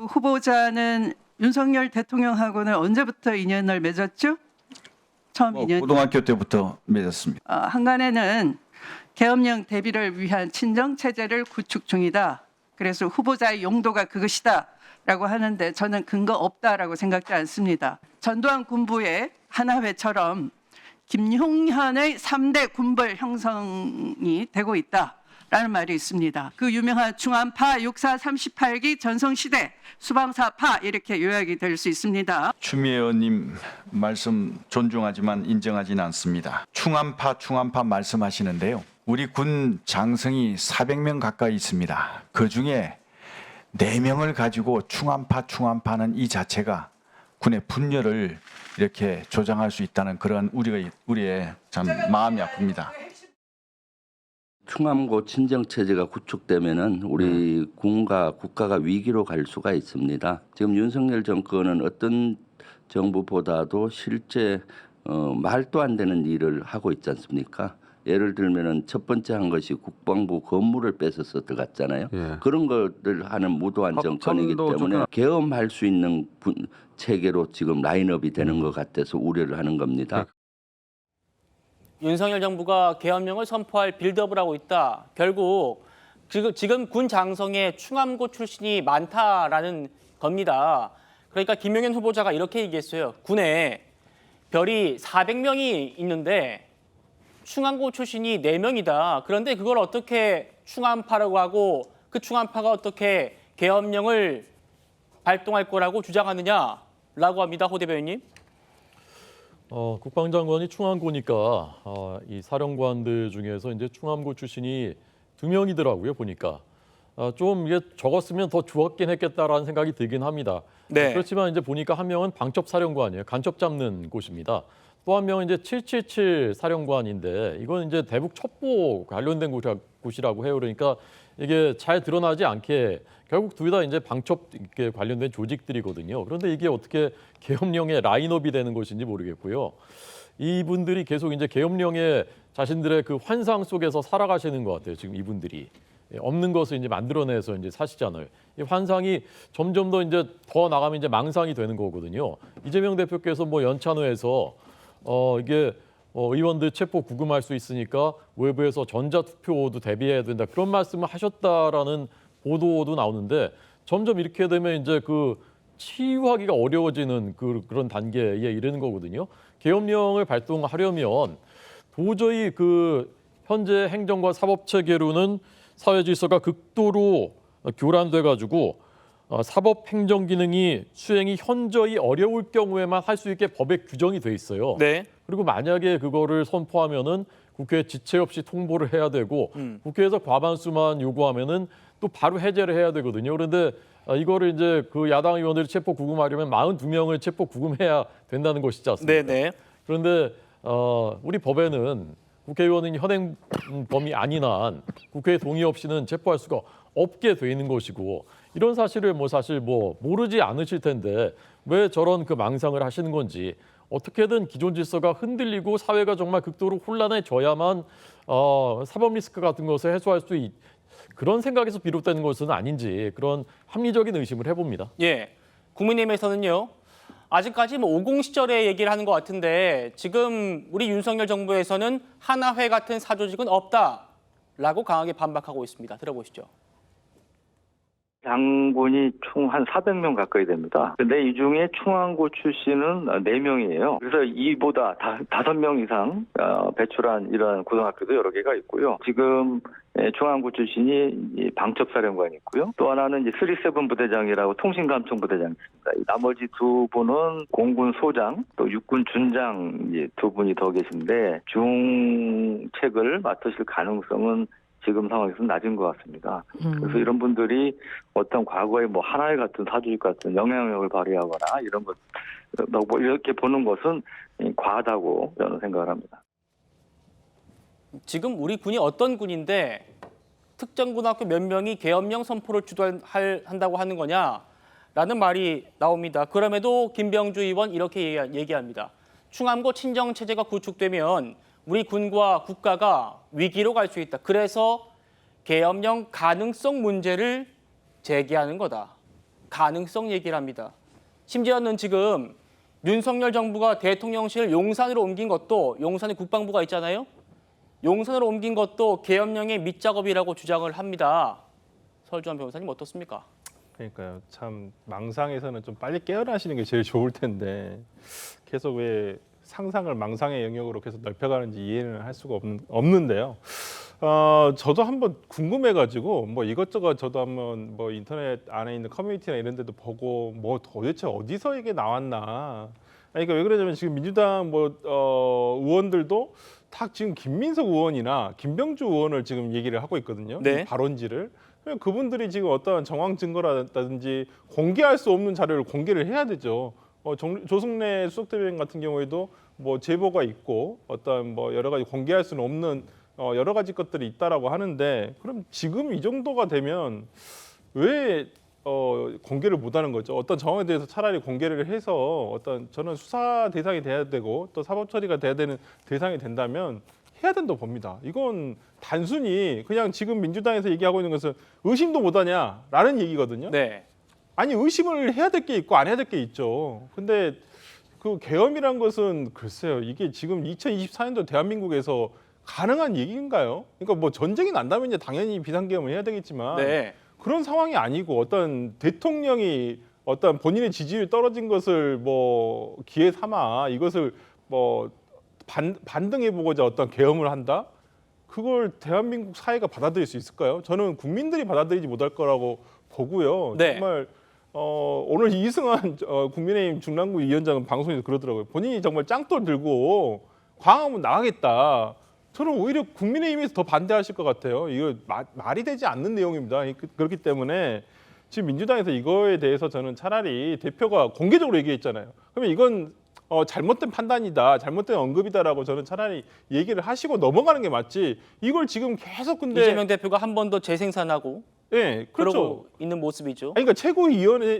후보자는 윤석열 대통령하고는 언제부터 인연을 맺었죠? 처음 인연. 고등학교 때부터 맺었습니다. 한간에는 계엄령 대비를 위한 친정 체제를 구축 중이다. 그래서 후보자의 용도가 그것이다라고 하는데 저는 근거 없다라고 생각지 않습니다. 전두환 군부의 하나회처럼 김용현의 3대 군벌 형성이 되고 있다라는 말이 있습니다. 그 유명한 중안파 64 38기 전성시대 수방사파 이렇게 요약이 될 수 있습니다. 추미애 의원님 말씀 존중하지만 인정하지는 않습니다. 충암파 말씀하시는데요. 우리 군 장성이 400명 가까이 있습니다. 그중에 4명을 가지고 충암파는 이 자체가 군의 분열을 이렇게 조장할 수 있다는 그런 우리의 참 마음이 아픕니다. 충암고 친정 체제가 구축되면은 우리 군과 국가가 위기로 갈 수가 있습니다. 지금 윤석열 정권은 어떤 정부보다도 실제 말도 안 되는 일을 하고 있지 않습니까? 예를 들면은 첫 번째 한 것이 국방부 건물을 뺏어서 들어갔잖아요. 예. 그런 것을 하는 무도한 정권이기 때문에 계엄할 수 있는 체계로 지금 라인업이 되는 것 같아서 우려를 하는 겁니다. 윤석열 정부가 계엄령을 선포할 빌드업을 하고 있다. 결국 지금 군 장성에 충암고 출신이 많다라는 겁니다. 그러니까 김용현 후보자가 이렇게 얘기했어요. 군에 별이 400명이 있는데 충암고 출신이 4명이다. 그런데 그걸 어떻게 충암파라고 하고 그 충암파가 어떻게 계엄령을 발동할 거라고 주장하느냐라고 합니다. 호 대변인님. 국방장관이 충암고니까 이 사령관들 중에서 이제 충암고 출신이 2명이더라고요 보니까 좀 이게 적었으면 더 좋았긴 했겠다라는 생각이 들긴 합니다. 네. 그렇지만 이제 보니까 한 명은 방첩 사령관이에요. 간첩 잡는 곳입니다. 또 한 명은 이제 777 사령관인데 이건 이제 대북 첩보 관련된 곳이라고 해요. 그러니까 이게 잘 드러나지 않게 결국 둘 다 이제 방첩 관련된 조직들이거든요. 그런데 이게 어떻게 계엄령의 라인업이 되는 것인지 모르겠고요. 이분들이 계속 이제 계엄령의 자신들의 그 환상 속에서 살아가시는 것 같아요. 지금 이분들이 없는 것을 이제 만들어내서 이제 사시잖아요. 이 환상이 점점 더 이제 더 나가면 이제 망상이 되는 거거든요. 이재명 대표께서 뭐 연찬회에서 이게 의원들 체포 구금할 수 있으니까 외부에서 전자투표도 대비해야 된다 그런 말씀을 하셨다라는 보도도 나오는데 점점 이렇게 되면 이제 그 치유하기가 어려워지는 그런 단계에 이르는 거거든요. 계엄령을 발동하려면 도저히 그 현재 행정과 사법 체계로는 사회 질서가 극도로 교란돼 가지고 사법 행정 기능이 수행이 현저히 어려울 경우에만 할 수 있게 법에 규정이 돼 있어요. 네. 그리고 만약에 그거를 선포하면은 국회에 지체 없이 통보를 해야 되고 국회에서 과반수만 요구하면은 또 바로 해제를 해야 되거든요. 그런데 이거를 이제 그 야당 의원들이 체포 구금하려면 42명을 체포 구금해야 된다는 것이지 않습니까? 네네. 그런데 우리 법에는 국회의원은 현행범이 아닌 한 국회의 동의 없이는 체포할 수가 없게 돼 있는 것이고 이런 사실을 사실 모르지 않으실 텐데 왜 저런 그 망상을 하시는 건지 어떻게든 기존 질서가 흔들리고 사회가 정말 극도로 혼란해져야만 사법 리스크 같은 것을 해소할 수 그런 생각에서 비롯되는 것은 아닌지 그런 합리적인 의심을 해봅니다. 예. 국민의힘에서는요. 아직까지 50 시절의 얘기를 하는 것 같은데 지금 우리 윤석열 정부에서는 하나회 같은 사조직은 없다라고 강하게 반박하고 있습니다. 들어보시죠. 장군이 총 한 400명 가까이 됩니다. 근데 이 중에 충암고 출신은 4명이에요. 그래서 이보다 5명 이상 배출한 이런 고등학교도 여러 개가 있고요. 지금 충암고 출신이 방첩사령관이 있고요. 또 하나는 이제 37 부대장이라고 통신감청 부대장이 있습니다. 나머지 2분은 공군 소장, 또 육군 준장 이제 2분이 더 계신데 중책을 맡으실 가능성은 지금 상황에서는 낮은 것 같습니다. 그래서 이런 분들이 어떤 과거에 하나회 같은 사조직 같은 영향력을 발휘하거나 이런 것, 이렇게 보는 것은 과하다고 저는 생각을 합니다. 지금 우리 군이 어떤 군인데 특정 고등학교 몇 명이 계엄령 선포를 주도한다고 하는 거냐라는 말이 나옵니다. 그럼에도 김병주 의원 이렇게 얘기합니다. 충암고 친정 체제가 구축되면 우리 군과 국가가 위기로 갈 수 있다. 그래서 계엄령 가능성 문제를 제기하는 거다. 가능성 얘기를 합니다. 심지어는 지금 윤석열 정부가 대통령실 용산으로 옮긴 것도, 용산에 국방부가 있잖아요. 용산으로 옮긴 것도 계엄령의 밑작업이라고 주장을 합니다. 설주환 변호사님 어떻습니까? 그러니까요. 참 망상에서는 좀 빨리 깨어나시는 게 제일 좋을 텐데 계속 왜 상상을 망상의 영역으로 계속 넓혀가는지 이해는 할 수가 없는데요. 저도 한번 궁금해가지고 뭐 이것저것 저도 한번 뭐 인터넷 안에 있는 커뮤니티나 이런 데도 보고 뭐 도대체 어디서 이게 나왔나. 그러니까 왜 그러냐면 지금 민주당 의원들도 다 지금 김민석 의원이나 김병주 의원을 지금 얘기를 하고 있거든요. 네. 이 발언지를. 그분들이 지금 어떠한 정황 증거라든지 공개할 수 없는 자료를 공개를 해야 되죠. 조승래 수석대변인 같은 경우에도 뭐 제보가 있고 어떤 뭐 여러 가지 공개할 수는 없는 여러 가지 것들이 있다라고 하는데 그럼 지금 이 정도가 되면 왜 공개를 못하는 거죠? 어떤 정황에 대해서 차라리 공개를 해서 어떤 저는 수사 대상이 돼야 되고 또 사법 처리가 돼야 되는 대상이 된다면 해야 된다고 봅니다. 이건 단순히 그냥 지금 민주당에서 얘기하고 있는 것은 의심도 못하냐라는 얘기거든요. 네. 아니 의심을 해야 될 게 있고 안 해야 될 게 있죠. 근데 그 계엄이란 것은 글쎄요. 이게 지금 2024년도 대한민국에서 가능한 얘기인가요? 그러니까 뭐 전쟁이 난다면 이제 당연히 비상계엄을 해야 되겠지만 네. 그런 상황이 아니고 어떤 대통령이 어떤 본인의 지지율이 떨어진 것을 뭐 기회 삼아 이것을 뭐 반등해보고자 어떤 계엄을 한다? 그걸 대한민국 사회가 받아들일 수 있을까요? 저는 국민들이 받아들이지 못할 거라고 보고요. 네. 정말 오늘 이승환 국민의힘 중랑구 위원장은 방송에서 그러더라고요. 본인이 정말 짱돌 들고 광화문 나가겠다. 저는 오히려 국민의힘에서 더 반대하실 것 같아요. 이거 말이 되지 않는 내용입니다. 그렇기 때문에 지금 민주당에서 이거에 대해서 저는 차라리 대표가 공개적으로 얘기했잖아요. 그러면 이건 잘못된 판단이다, 잘못된 언급이다라고 저는 차라리 얘기를 하시고 넘어가는 게 맞지. 이걸 지금 계속 근데 이재명 대표가 한 번 더 재생산하고 네, 그렇죠. 그러고 있는 모습이죠. 아니, 그러니까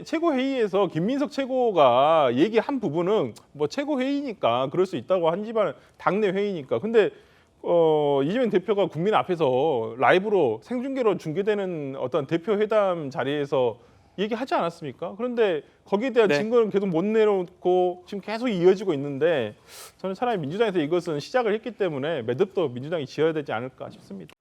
최고회의에서 김민석 최고가 얘기한 부분은 뭐 최고회의니까 그럴 수 있다고 하지만 당내 회의니까. 근데 이재명 대표가 국민 앞에서 라이브로 생중계로 중계되는 어떤 대표 회담 자리에서 얘기하지 않았습니까? 그런데 거기에 대한 네. 증거는 계속 못 내놓고 지금 계속 이어지고 있는데 저는 차라리 민주당에서 이것은 시작을 했기 때문에 매듭도 민주당이 지어야 되지 않을까 싶습니다.